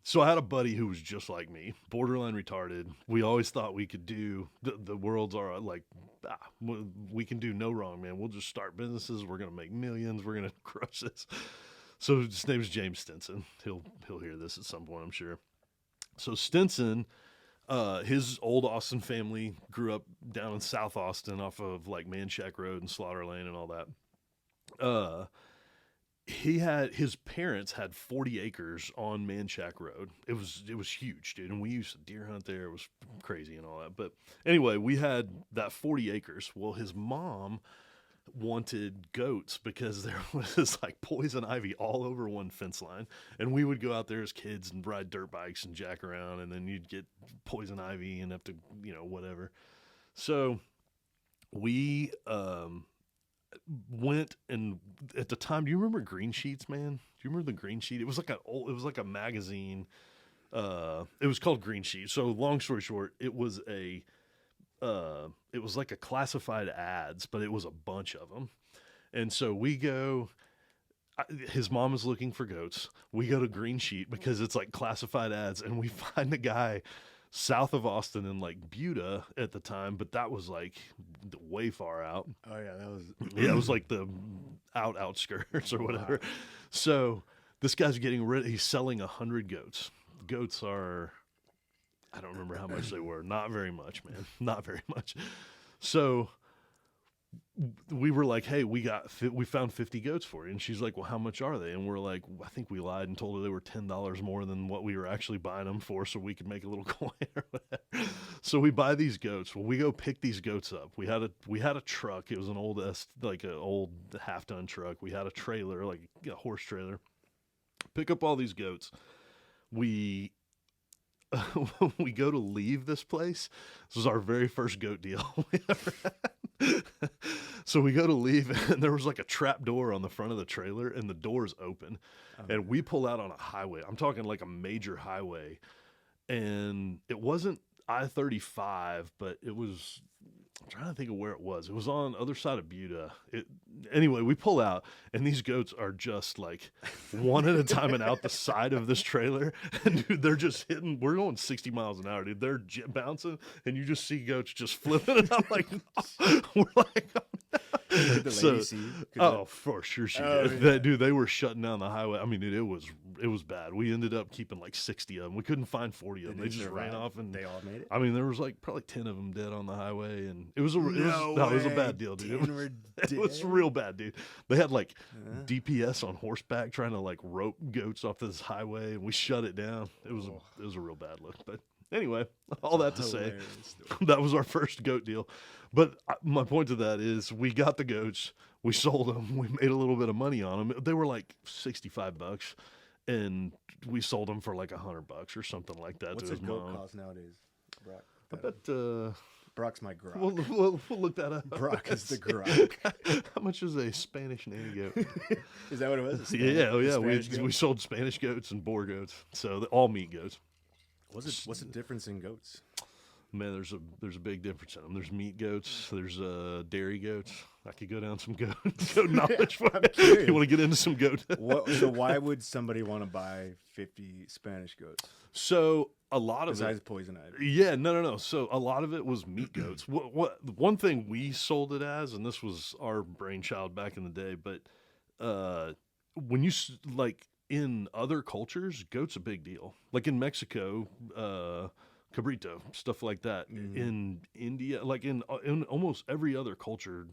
So I had a buddy who was just like me, borderline retarded. We always thought we could do the world's our like we can do no wrong, man. We'll just start businesses. We're gonna make millions. We're gonna crush this. So his name's James Stinson. He'll hear this at some point, I'm sure. So Stinson, his old Austin family grew up down in South Austin off of like Manchac Road and Slaughter Lane and all that. His parents had 40 acres on Manchac Road. It was huge, dude. And we used to deer hunt there. It was crazy and all that. But anyway, we had that 40 acres. Well, his mom wanted goats because there was like poison ivy all over one fence line. And we would go out there as kids and ride dirt bikes and jack around. And then you'd get poison ivy and have to, whatever. So we, went, and at the time, do you remember Green Sheets, man? Do you remember the Green Sheet? It was like a magazine. It was called Green Sheet. So long story short, it was like a classified ads, but it was a bunch of them. And so we go, his mom is looking for goats. We go to Green Sheet because it's like classified ads, and we find a guy south of Austin in like Buda at the time, but that was like way far out. Oh yeah, it was like the outskirts or whatever. Wow. So this guy's he's selling 100 goats. Goats are, I don't remember how much they were. Not very much, man. Not very much. So we were like, hey, we found 50 goats for you. And she's like, well, how much are they? And we're like, I think we lied and told her they were $10 more than what we were actually buying them for, so we could make a little coin or whatever. So we buy these goats. Well, we go pick these goats up. We had a truck. It was an old half-ton truck. We had a trailer, like a horse trailer. Pick up all these goats. We go to leave this place. This was our very first goat deal we ever had. So we go to leave, and there was like a trap door on the front of the trailer, and the door's open. Okay. And we pull out on a highway. I'm talking like a major highway. And it wasn't I-35, but it was, I'm trying to think of where it was. It was on the other side of Buda. Anyway, we pull out, and these goats are just like one at a time and out the side of this trailer. And dude, they're just hitting. We're going 60 miles an hour, dude. They're bouncing, and you just see goats just flipping. And I'm like, we're like, for sure she did. Yeah. Dude, they were shutting down the highway. I mean, dude, it was bad. We ended up keeping like 60 of them. We couldn't find 40 of them. They just ran off, and they all made it. I mean, there was like probably 10 of them dead on the highway, and it was a bad deal, dude. It was real bad, dude. They had like DPS on horseback trying to like rope goats off this highway, and we shut it down. It was a real bad look, but. Anyway, all that to say, that was our first goat deal. But my point to that is we got the goats, we sold them, we made a little bit of money on them. They were like $65, and we sold them for like $100 or something like that. What's a goat cost nowadays, Brock? I bet Brock's my grok. We'll look that up. Brock is the grok. How much is a Spanish nanny goat? Is that what it was? Yeah. We sold Spanish goats and boar goats, so all meat goats. What's the difference in goats? Man, there's a big difference in them. There's meat goats. There's dairy goats. I could go down some goat knowledge. You want to get into some goat? So why would somebody want to buy 50 Spanish goats? So a lot of besides poison ivy. Yeah, no. So a lot of it was meat goats. One thing we sold it as, and this was our brainchild back in the day, but when you like. In other cultures, goat's a big deal. Like in Mexico, cabrito, stuff like that. Mm-hmm. In India, like in almost every other culture,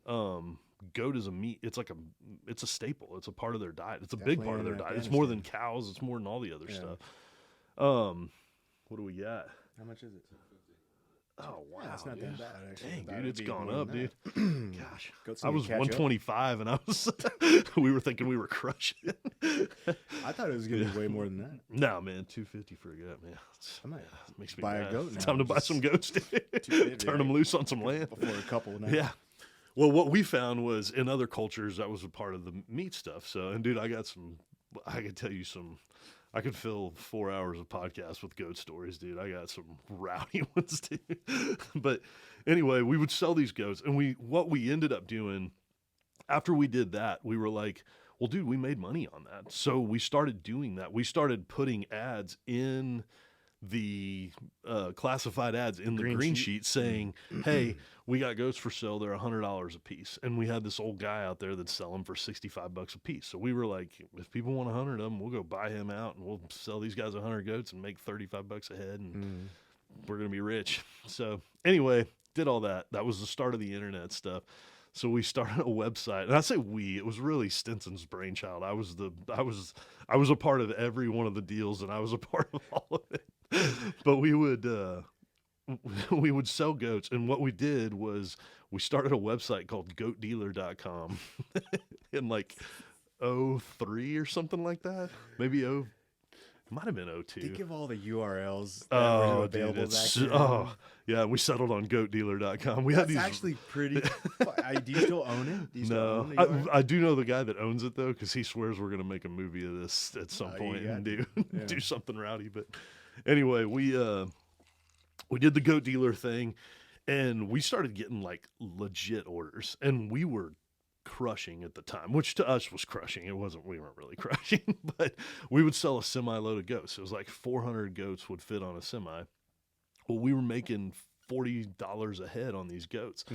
goat is a meat. It's a staple. It's a part of their diet. It's a big part of their diet. It's more than cows. It's more than all the other stuff. What do we got? How much is it? Oh wow, that's not that bad. Actually. Dang, dude, it's gone up, dude. Gosh, Goats I was 125, and I was. We were thinking we were crushing. I thought it was going to be way more than that. No, man, 250 for a goat, man. I might makes me buy mad. a goat now. Time to buy some goats, dude. Turn them loose on some land before a couple. Now. Yeah. Well, what we found was in other cultures that was a part of the meat stuff. So, and dude, I could tell you some. I could fill 4 hours of podcast with goat stories, dude. I got some rowdy ones, dude. But anyway, we would sell these goats, and what we ended up doing after we did that, we were like, Well, dude, we made money on that. So we started doing that. We started putting ads in the classified ads in the green sheet saying, hey, we got goats for sale. They're $100 a piece. And we had this old guy out there that's selling for $65 a piece. So we were like, if people want 100 of them, we'll go buy him out and we'll sell these guys 100 goats and make $35 a head. And we're going to be rich. So anyway, did all that. That was the start of the internet stuff. So we started a website, and I say we, it was really Stinson's brainchild. I was a part of every one of the deals, and I was a part of all of it. But we would sell goats, and what we did was we started a website called goatdealer.com in like '03 or something like that. Maybe it might have been '02. Think of all the URLs that were available back then. Oh, yeah, we settled on goatdealer.com. That's actually pretty. Do you still own it? Do you still own the URL? I do know the guy that owns it, though, because he swears we're going to make a movie of this at some point and do something rowdy. But anyway, we did the goat dealer thing, and we started getting like legit orders, and we were crushing at the time, which to us was crushing. We weren't really crushing, but we would sell a semi load of goats. It was like 400 goats would fit on a semi. Well, we were making $40 a head on these goats.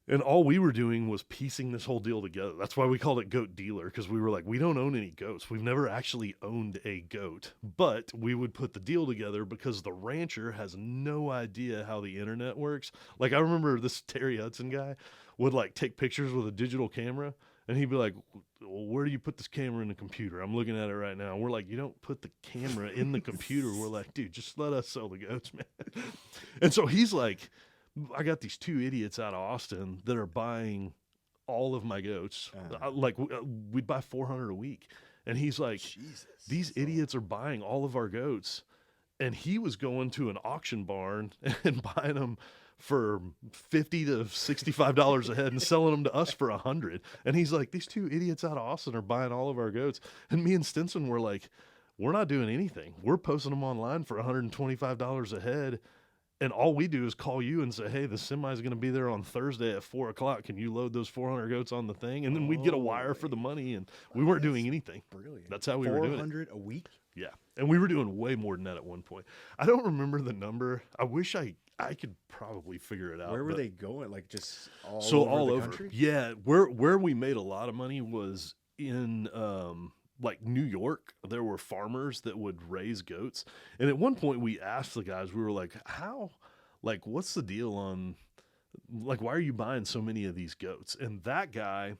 And all we were doing was piecing this whole deal together. That's why we called it Goat Dealer, because we were like, we don't own any goats. We've never actually owned a goat, but we would put the deal together because the rancher has no idea how the internet works. Like, I remember this Terry Hudson guy would like take pictures with a digital camera, and he'd be like, well, where do you put this camera in the computer? I'm looking at it right now. And we're like, you don't put the camera in the computer. We're like, dude, just let us sell the goats, man. And so he's like, I got these two idiots out of Austin that are buying all of my goats. We'd buy 400 a week. And he's like, Jesus, these idiots are buying all of our goats. And he was going to an auction barn and buying them for $50 to $65 a head and selling them to us for $100. And he's like, these two idiots out of Austin are buying all of our goats. And me and Stinson were like, we're not doing anything. We're posting them online for $125 a head. And all we do is call you and say, hey, the semi is going to be there on Thursday at 4:00. Can you load those 400 goats on the thing? And then we'd get a wire for the money, and we weren't doing anything. Brilliant. That's how we were doing it. 400 a week? Yeah. And we were doing way more than that at one point. I don't remember the number. I wish I could probably figure it out. Where were they going? Like just all over the country? Yeah. Where we made a lot of money was in like New York. There were farmers that would raise goats. And at one point we asked the guys, we were like, what's the deal on, like, why are you buying so many of these goats? And that guy,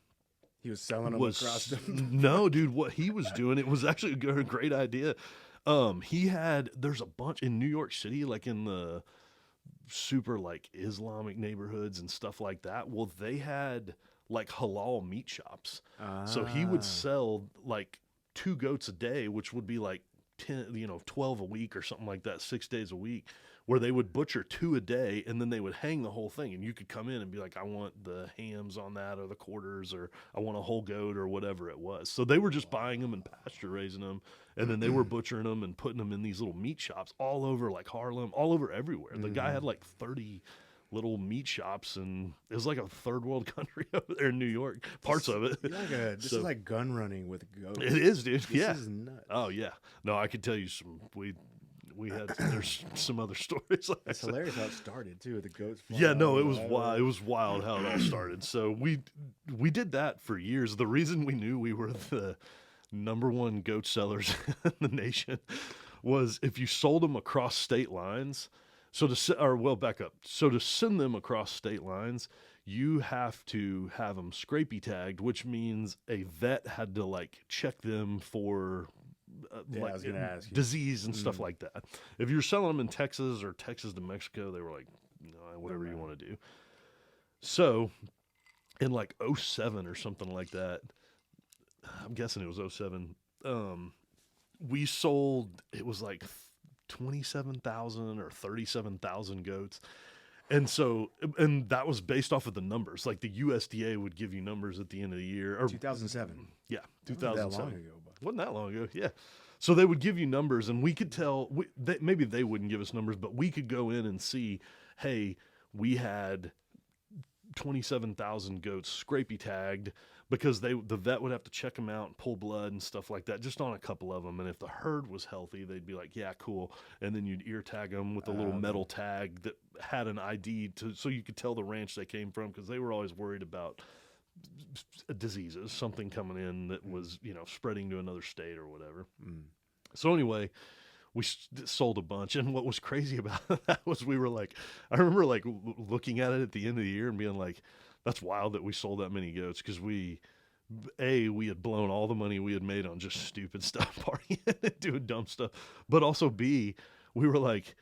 he was selling them across them. No, dude, what he was doing, it was actually a great idea. There's a bunch in New York City, like in the super like Islamic neighborhoods and stuff like that. Well, they had like halal meat shops. So he would sell like 2 goats a day, which would be like 12 a week or something like that, 6 days a week, where they would butcher 2 a day, and then they would hang the whole thing, and you could come in and be like, I want the hams on that, or the quarters, or I want a whole goat, or whatever it was. So they were just buying them and pasture raising them, and then they were butchering them and putting them in these little meat shops all over like Harlem, all over everywhere. The guy had like 30 little meat shops, and it was like a third world country over there in New York, parts of it. This is like gun running with goats. It is, dude. This is nuts. Oh yeah. No, I could tell you there's some other stories. Like it's hilarious how it started too. The goats. Yeah, no, it was wild. It was wild how it all started. So we did that for years. The reason we knew we were the #1 goat sellers in the nation was if you sold them across state lines. So back up. So to send them across state lines, you have to have them scrapey tagged, which means a vet had to like check them for I was gonna ask you. disease and stuff like that. If you're selling them in Texas or Texas to Mexico, they were like, no, whatever you want to do. So in like 07 or something like that, I'm guessing it was 07, we sold, it was like 27,000 or 37,000 goats. And that was based off of the numbers. Like the USDA would give you numbers at the end of the year. Or 2007. Yeah, 2007. Wasn't that long ago. But. Wasn't that long ago, yeah. So they would give you numbers, and we could tell, maybe they wouldn't give us numbers, but we could go in and see, hey, we had 27,000 goats scrapey tagged, because the vet would have to check them out and pull blood and stuff like that, just on a couple of them. And if the herd was healthy, they'd be like, yeah, cool. And then you'd ear tag them with a little metal tag that had an ID so you could tell the ranch they came from, because they were always worried about diseases, something coming in that was, spreading to another state or whatever. So anyway, we sold a bunch. And what was crazy about that was I remember like looking at it at the end of the year and being like, that's wild that we sold that many goats, because we had blown all the money we had made on just stupid stuff, partying and doing dumb stuff. But also B, we were like,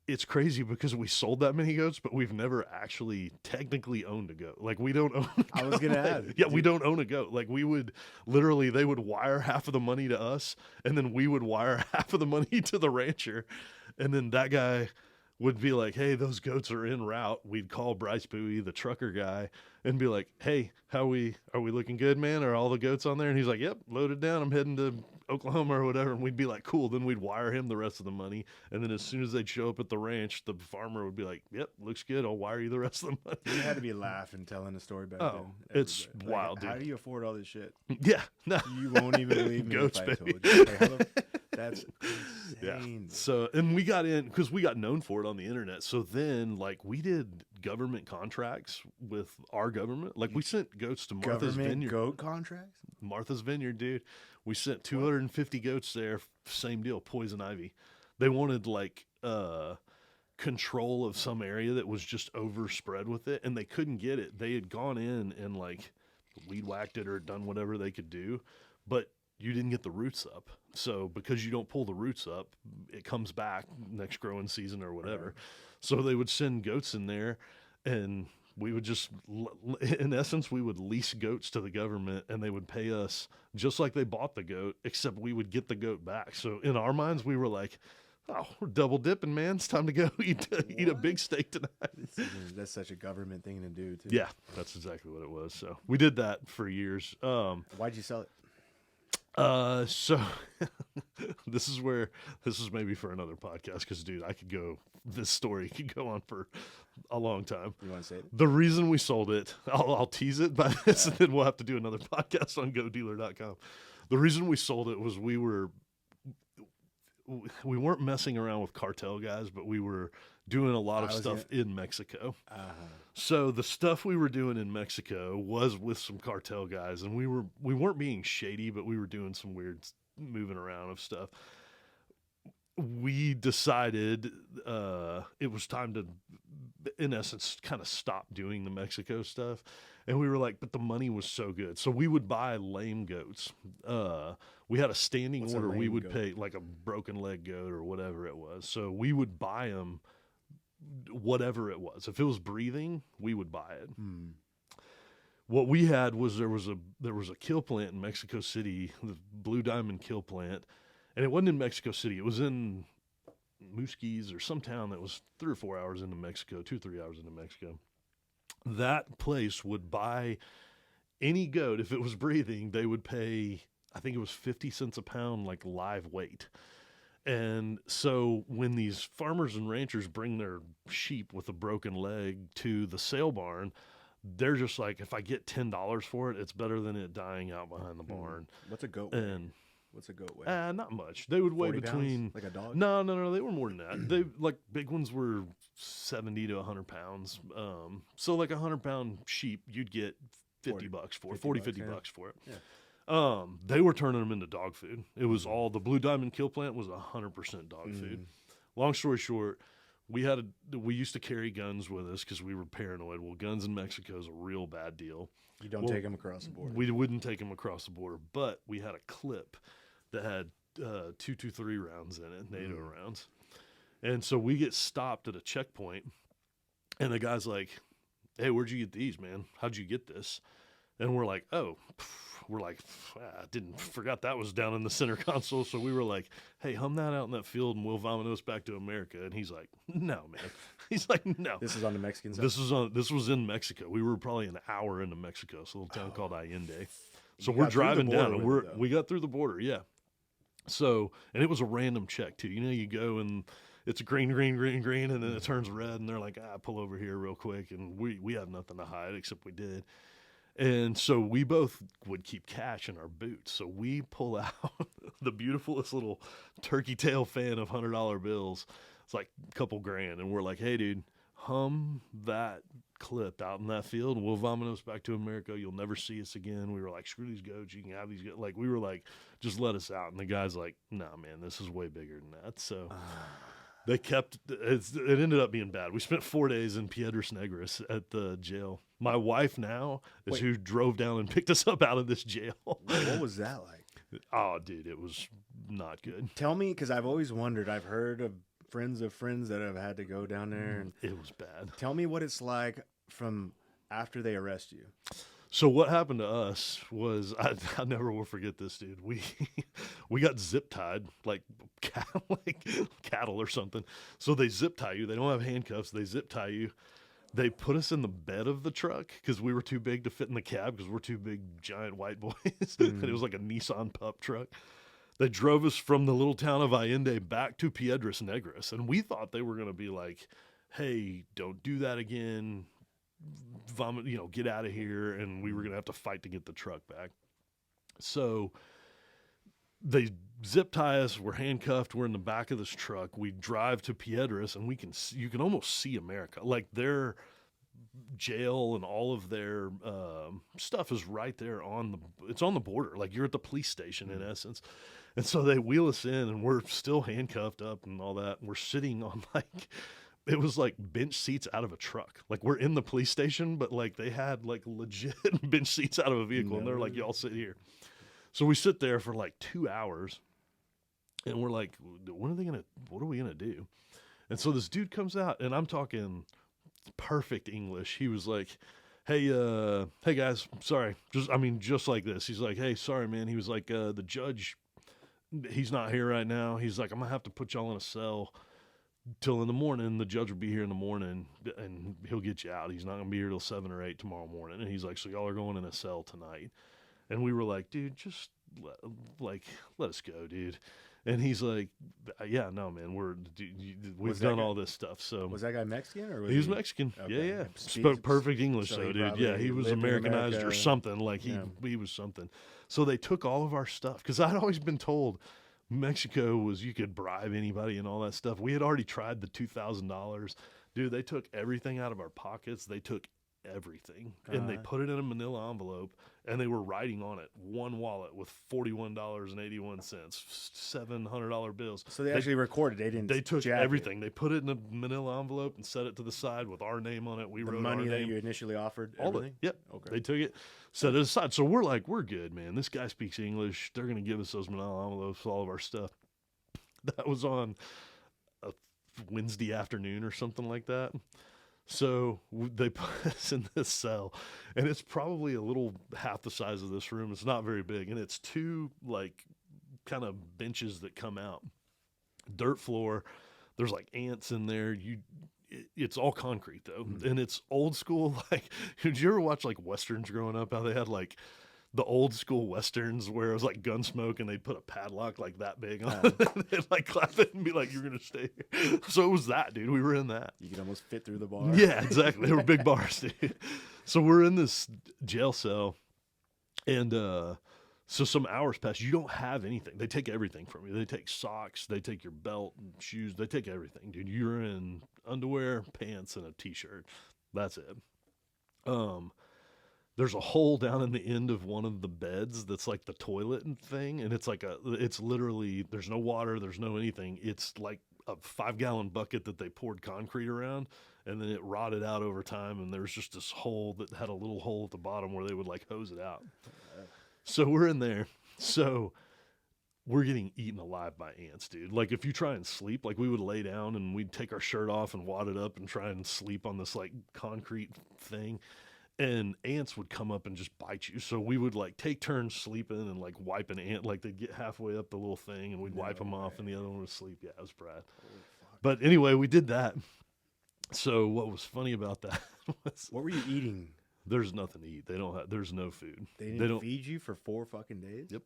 it's crazy because we sold that many goats, but we've never actually technically owned a goat. Like, we don't own a goat. I was going to ask. Yeah, we don't own a goat. Like, we would literally, they would wire half of the money to us, and then we would wire half of the money to the rancher. And then that guy would be like, hey, those goats are en route. We'd call Bryce Bowie, the trucker guy, and be like, hey, are we looking good, man? Are all the goats on there? And he's like, yep, loaded down. I'm heading to Oklahoma or whatever. And we'd be like, cool. Then we'd wire him the rest of the money. And then as soon as they'd show up at the ranch, the farmer would be like, yep, looks good. I'll wire you the rest of the money. You had to be laughing telling the story back then. Oh, it's wild, dude. How do you afford all this shit? Yeah. No. You won't even believe me Goats, if I baby. told you. That's insane. Yeah. So, and we got in because we got known for it on the internet. So then, like, we did government contracts with our government. Like, we sent goats to Martha's Government Vineyard. goat contracts? Martha's Vineyard, dude. We sent 250 goats there. Same deal, poison ivy. They wanted like control of some area that was just overspread with it, and they couldn't get it. They had gone in and like weed whacked it or done whatever they could do, but you didn't get the roots up. So because you don't pull the roots up, it comes back next growing season or whatever. Right. So they would send goats in there, and we would just, in essence, we would lease goats to the government, and they would pay us just like they bought the goat, except we would get the goat back. So in our minds, we were like, oh, we're double dipping, man. It's time to go eat a big steak tonight. That's such a government thing to do, too. Yeah, that's exactly what it was. So we did that for years. Why'd you sell it? So this is maybe for another podcast, because dude, this story could go on for a long time. You want to say it? The reason we sold it, I'll tease it by this, and then we'll have to do another podcast on GoDealer.com. The reason we sold it was we weren't messing around with cartel guys, but we were doing a lot of stuff in Mexico. So the stuff we were doing in Mexico was with some cartel guys, and we weren't being shady, but we were doing some weird moving around of stuff. We decided it was time to, in essence, kind of stop doing the Mexico stuff. And we were like, but the money was so good. So we would buy lame goats. We had a standing order. We would pay like a broken leg goat or whatever it was. So we would buy them, whatever it was. If it was breathing, we would buy it. What we had was there was a kill plant in Mexico City, the Blue Diamond kill plant. And it wasn't in Mexico City. It was in Musquiz or some town that was 3 or 4 hours into Mexico, 2 or 3 hours into Mexico. That place would buy any goat. If it was breathing, they would pay, I think it was 50 cents a pound, like live weight. And so when these farmers and ranchers bring their sheep with a broken leg to the sale barn, they're just like, if I get $10 for it, it's better than it dying out behind the barn. What's a goat weigh? What's a goat weigh? Not much. They would weigh between pounds? Like a dog? No, they were more than that. They like big ones were 70 to 100 pounds. So like 100-pound sheep, you'd get $50 for it, 50 bucks for it. Yeah. They were turning them into dog food. It was all the Blue Diamond kill plant was 100% dog food. Long story short, we used to carry guns with us because we were paranoid. Well, guns in Mexico is a real bad deal. You don't take them across the border. We wouldn't take them across the border, but we had a clip that had 223 rounds in it, NATO rounds. And so we get stopped at a checkpoint, and the guy's like, hey, where'd you get these, man? How'd you get this? And we're like, forgot that was down in the center console. So we were like, hey, hum that out in that field and we'll vomit us back to America. And he's like, no, man. He's like, no. This is on the Mexican side? This was in Mexico. We were probably an hour into Mexico. It's a little town called Allende. So we're driving down and we got through the border. Yeah. So, and it was a random check too. You know, you go and it's a green, and then it turns red and they're like, pull over here real quick. And we have nothing to hide except we did. And so we both would keep cash in our boots. So we pull out the beautifulest little turkey tail fan of $100 bills. It's like a couple grand. And we're like, hey, dude, hum that clip out in that field. We'll vomit us back to America. You'll never see us again. We were like, screw these goats. You can have these goats. Like, we were like, just let us out. And the guy's like, nah, man, this is way bigger than that. So they kept it ended up being bad. We spent 4 days in Piedras Negras at the jail. My wife now is who drove down and picked us up out of this jail. What was that like? Oh, dude, it was not good. Tell me, because I've always wondered. I've heard of friends that have had to go down there. And it was bad. Tell me what it's like from after they arrest you. So what happened to us was, I never will forget this, dude. We got zip tied like cattle or something. So they zip tie you. They don't have handcuffs. They zip tie you. They put us in the bed of the truck because we were too big to fit in the cab because we're two big, giant white boys. And it was like a Nissan pup truck. They drove us from the little town of Allende back to Piedras Negras. And we thought they were going to be like, hey, don't do that again. Vomit, get out of here. And we were going to have to fight to get the truck back. So they zip tie us. We're handcuffed. We're in the back of this truck. We drive to Piedras, and you can almost see America. Like their jail and all of their stuff is right there it's on the border. Like you're at the police station in essence. And so they wheel us in, and we're still handcuffed up and all that. And we're sitting on it was like bench seats out of a truck. Like we're in the police station, but like they had like legit bench seats out of a vehicle. And they're like, y'all sit here. So we sit there for like 2 hours, and we're like, what are we going to do? And so this dude comes out, and I'm talking perfect English. He was like, hey guys, sorry. Just like this. He's like, hey, sorry, man. He was like, the judge, he's not here right now. He's like, I'm going to have to put y'all in a cell till in the morning. The judge will be here in the morning, and he'll get you out. He's not going to be here till 7 or 8 tomorrow morning. And he's like, so y'all are going in a cell tonight. And we were like, dude, just let us go, dude. And he's like, yeah, no, man, we've done all this stuff. So was that guy Mexican or was he was Mexican? Okay. Yeah. Spoke perfect English, so dude. Yeah, he was Americanized or something. Like he was something. So they took all of our stuff because I'd always been told Mexico was you could bribe anybody and all that stuff. We had already tried the $2,000. Dude, they took everything out of our pockets. They took everything and they put it in a manila envelope, and they were writing on it one wallet with $41.81, $700 bills. So they actually recorded. They took everything. They put it in a manila envelope and set it to the side with our name on it. We wrote money our that name. You initially offered. All everything? Yep. Okay. They took it, set it aside. So we're like, we're good, man. This guy speaks English. They're gonna give us those manila envelopes, all of our stuff. That was on a Wednesday afternoon or something like that. So they put us in this cell, and it's probably a little half the size of this room. It's not very big, and it's two like kind of benches that come out, dirt floor. There's like ants in there. It's all concrete though, and it's old school. Like, did you ever watch like westerns growing up? How they had like the old school westerns where it was like Gunsmoke, and they'd put a padlock like that big on it, and they'd like clap it and be like, "You're gonna stay here." So it was that, dude. We were in that. You could almost fit through the bar. Yeah, exactly. They were big bars, dude. So we're in this jail cell, and so some hours pass. You don't have anything. They take everything from you. They take socks. They take your belt and shoes. They take everything, dude. You're in underwear, pants, and a t-shirt. That's it. There's a hole down in the end of one of the beds that's like the toilet and thing. And it's literally, there's no water, there's no anything. It's like a 5-gallon bucket that they poured concrete around, and then it rotted out over time. And there's just this hole that had a little hole at the bottom where they would like hose it out. So we're in there. So we're getting eaten alive by ants, dude. Like if you try and sleep, like we would lay down and we'd take our shirt off and wad it up and try and sleep on this like concrete thing. And ants would come up and just bite you. So we would like take turns sleeping and like wipe an ant. Like they'd get halfway up the little thing and we'd wipe them off and the other one would sleep. Yeah, it was Brad. But anyway, we did that. So what was funny about that was... What were you eating? There's nothing to eat. There's no food. They don't feed you for 4 fucking days? Yep.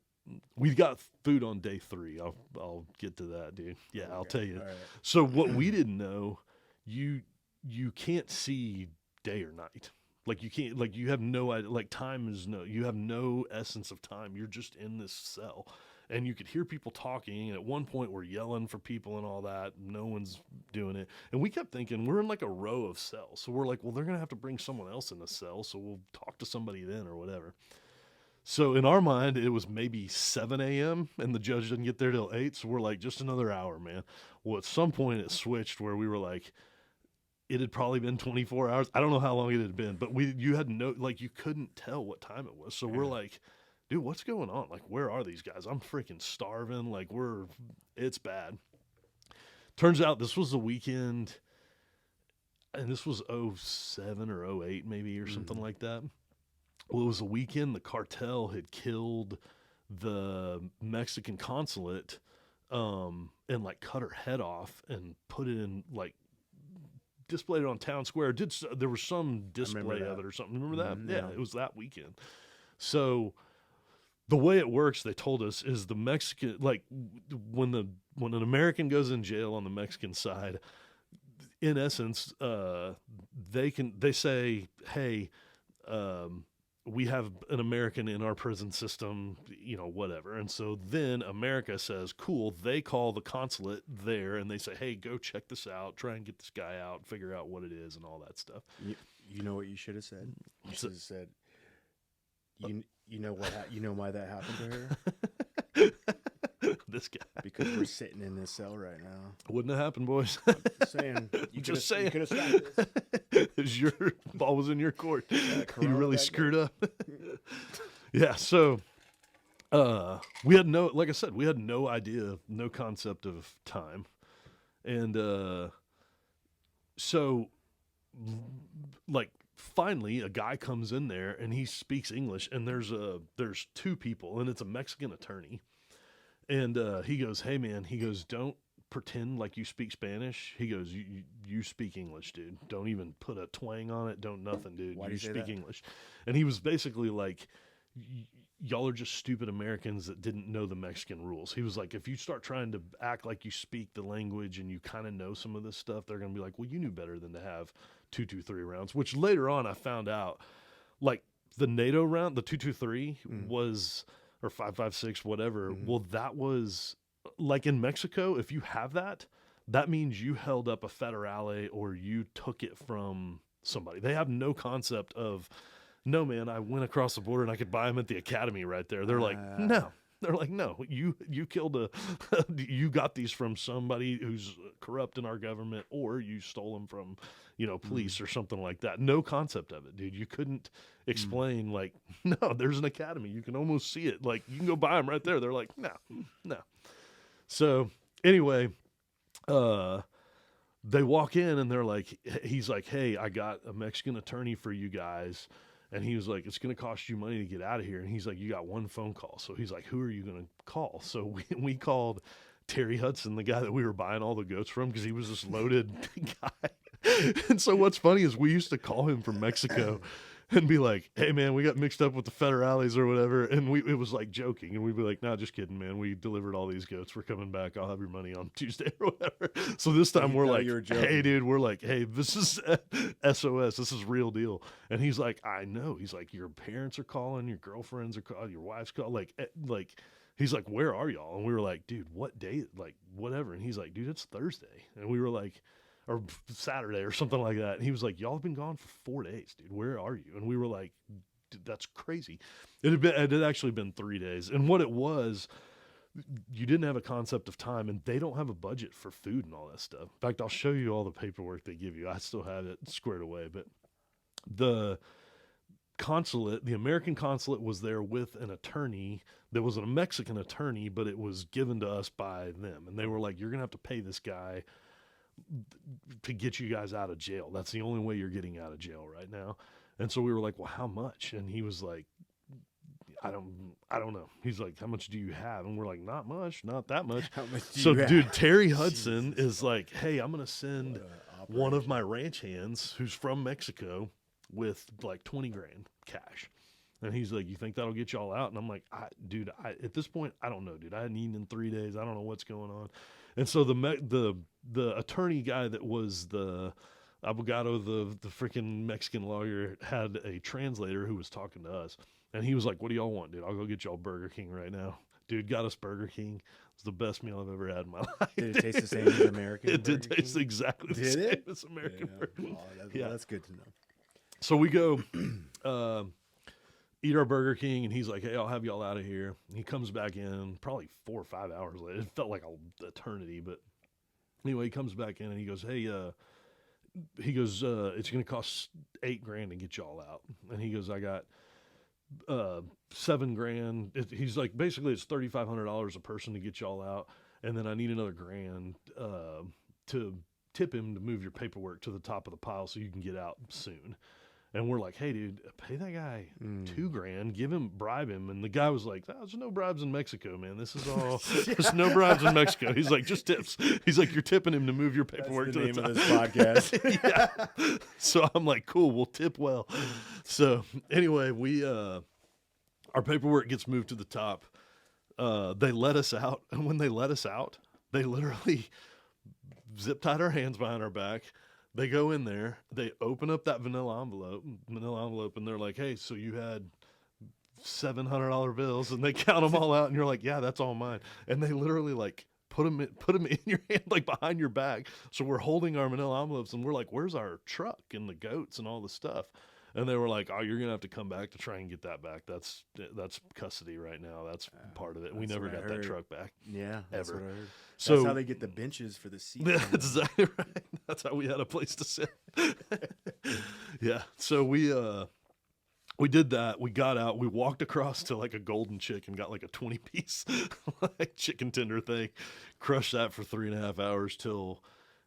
We got food on day 3. I'll get to that, dude. Yeah, okay. I'll tell you. Right. So what we didn't know, you can't see day or night. Like you can't, like you have no idea, like time is you have no essence of time. You're just in this cell. And you could hear people talking. And at one point, we're yelling for people and all that. No one's doing it. And we kept thinking, we're in like a row of cells. So we're like, well, they're going to have to bring someone else in the cell. So we'll talk to somebody then or whatever. So in our mind, it was maybe 7 a.m. and the judge didn't get there till 8. So we're like, just another hour, man. Well, at some point, it switched where we were like, it had probably been 24 hours. I don't know how long it had been, but you had no, like, you couldn't tell what time it was. So we're like, dude, what's going on? Like, where are these guys? I'm freaking starving. Like, it's bad. Turns out this was the weekend, and this was 07 or 08 maybe or something like that. Well, it was a weekend the cartel had killed the Mexican consulate and, like, cut her head off and put it in, like, displayed it on town square. There was some display of it or something. Remember that? Yeah, it was that weekend. So the way it works, they told us, is the Mexican, like when an American goes in jail on the Mexican side, in essence, they say, hey, we have an American in our prison system, whatever. And so then America says, cool. They call the consulate there and they say, hey, go check this out, try and get this guy out, figure out what it is and all that stuff. You know what you should have said? You should have said, you know why that happened to her? This guy. Because we're sitting in this cell right now. Wouldn't have happened, boys. Just saying. You could have stopped this. Your ball was in your court. You really screwed up. Yeah, so we had like I said, we had no idea, no concept of time. And so, like, finally a guy comes in there and he speaks English, and there's two people, and it's a Mexican attorney. And he goes, hey, man, he goes, don't pretend like you speak Spanish. He goes, you speak English, dude. Don't even put a twang on it. Don't nothing, dude. Why do you you say speak that? English. And he was basically like, y'all are just stupid Americans that didn't know the Mexican rules. He was like, if you start trying to act like you speak the language and you kind of know some of this stuff, they're going to be like, well, you knew better than to have 2-2-3 rounds, which later on I found out, like, the NATO round, the 2-2-3 was, or 5-5-6, whatever. Well, that was, like, in Mexico, if you have that, that means you held up a federale or you took it from somebody. They have no concept of, no, man, I went across the border and I could buy them at the academy right there. They're like, no. They're like, no, you killed you got these from somebody who's corrupt in our government, or you stole them from, police or something like that. No concept of it, dude. You couldn't explain, like, no, there's an academy. You can almost see it. Like, you can go buy them right there. They're like, no. So anyway, they walk in and they're like, he's like, hey, I got a Mexican attorney for you guys. And he was like, it's going to cost you money to get out of here. And he's like, you got one phone call. So he's like, who are you going to call? So we called Terry Hudson, the guy that we were buying all the goats from, because he was this loaded guy. And so what's funny is we used to call him from Mexico and be like, hey, man, we got mixed up with the federales or whatever. And it was like joking. And we'd be like, no, just kidding, man. We delivered all these goats. We're coming back. I'll have your money on Tuesday or whatever. So this time we're like, hey, dude, we're like, hey, this is SOS. This is real deal. And he's like, I know. He's like, your parents are calling, your girlfriends are calling, your wife's calling. Like, he's like, where are y'all? And we were like, dude, what day? Like, whatever. And he's like, dude, it's Thursday. And we were like, or Saturday or something like that. And he was like, y'all have been gone for 4 days, dude. Where are you? And we were like, dude, that's crazy. It had actually been 3 days. And what it was, you didn't have a concept of time, and they don't have a budget for food and all that stuff. In fact, I'll show you all the paperwork they give you. I still have it squared away, but the consulate, the American consulate, was there with an attorney that was a Mexican attorney, but it was given to us by them. And they were like, you're going to have to pay this guy to get you guys out of jail. That's the only way you're getting out of jail right now. And so we were like, well, how much? And he was like, I don't know. He's like, how much do you have? And we're like, not much, not that much. How much do so you have? dude, Terry Hudson is like, hey, I'm going to send one of my ranch hands who's from Mexico with like 20 grand cash. And he's like, you think that'll get y'all out? And I'm like, dude, at this point, I don't know, dude. I hadn't eaten in 3 days. I don't know what's going on. And so the attorney guy that was the Abogado, the freaking Mexican lawyer, had a translator who was talking to us, and he was like, "What do y'all want, dude? I'll go get y'all Burger King right now." Dude got us Burger King. It's the best meal I've ever had in my life. Did it taste the same as American? It did Burger taste King? exactly the Did same it? as American Yeah. Burger. Oh, Yeah. that's good to know. So we go eat our Burger King, and he's like, "Hey, I'll have y'all out of here." And he comes back in probably 4 or 5 hours later. It felt like an eternity, but anyway, he comes back in and he goes, "Hey, it's going to cost $8,000 to get y'all out." And he goes, "I got $7,000." He's like, basically, it's $3,500 a person to get y'all out, and then I need another grand to tip him to move your paperwork to the top of the pile so you can get out soon. And we're like, "Hey, dude, pay that guy $2,000, bribe him." And the guy was like, "There's no bribes in Mexico, man. This is all, there's no bribes in Mexico." He's like, "Just tips." He's like, "You're tipping him to move your paperwork That's the to name the of top." this podcast. Yeah. So I'm like, "Cool, we'll tip well." So anyway, our paperwork gets moved to the top. They let us out, and when they let us out, they literally zip tied our hands behind our back. They go in there, they open up that manila envelope, and they're like, "Hey, so you had $700 bills," and they count them all out, and you're like, "Yeah, that's all mine." And they literally like put them in your hand, like behind your back. So we're holding our manila envelopes, and we're like, "Where's our truck and the goats and all the stuff?" And they were like, "Oh, you're gonna have to come back to try and get that back. That's custody right now. That's part of it. We that's never what I got that heard. truck back." Yeah, that's Ever. what I heard. So That's how they get the benches for the seats. that's exactly right. That's how we had a place to sit. Yeah. So we did that. We got out. We walked across to like a Golden Chick and got like a 20-piece like chicken tender thing. Crushed that for 3.5 hours till,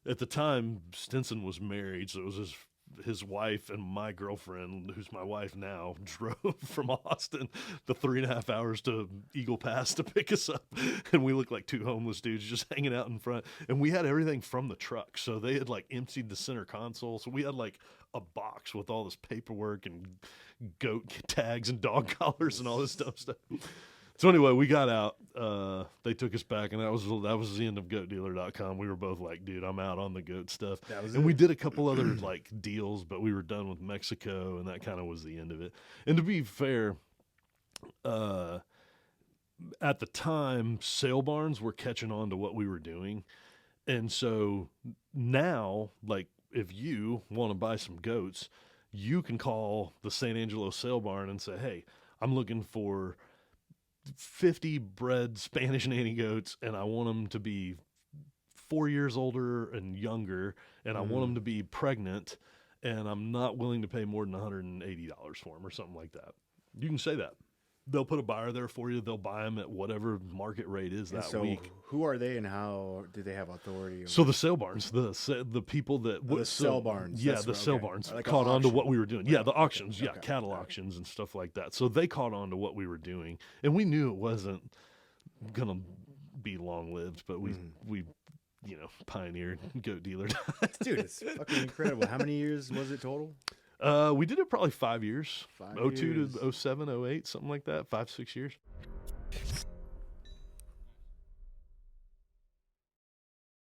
at the time, Stinson was married, so it was his wife and my girlfriend, who's my wife now, drove from Austin the 3.5 hours to Eagle Pass to pick us up. And we looked like two homeless dudes just hanging out in front. And we had everything from the truck. So they had like emptied the center console. So we had like a box with all this paperwork and goat tags and dog collars and all this dumb stuff. So anyway, we got out. They took us back, and that was the end of GoatDealer.com. We were both like, "Dude, I'm out on the goat stuff." And we did a couple other like deals, but we were done with Mexico, and that kind of was the end of it. And to be fair, at the time, sale barns were catching on to what we were doing, and so now, like, if you want to buy some goats, you can call the San Angelo sale barn and say, "Hey, I'm looking for 50 bred Spanish nanny goats, and I want them to be 4 years older and younger, and I want them to be pregnant, and I'm not willing to pay more than $180 for them," or something like that. You can say that. They'll put a buyer there for you. They'll buy them at whatever market rate is that week. Who are they, and how do they have authority? So the sale barns, the people that the sale barns. yeah, That's the what- sale okay. barns Like caught an on to auction. what we were doing. Yeah, the Okay, auctions, okay, cattle okay. auctions and stuff like that. So they caught on to what we were doing, and we knew it wasn't gonna be long lived, but we pioneered Goat Dealer. Dude, it's fucking incredible. How many years was it total? We did it probably 5 years, 5 02 years. to 07, 08, something like that, 5, 6 years.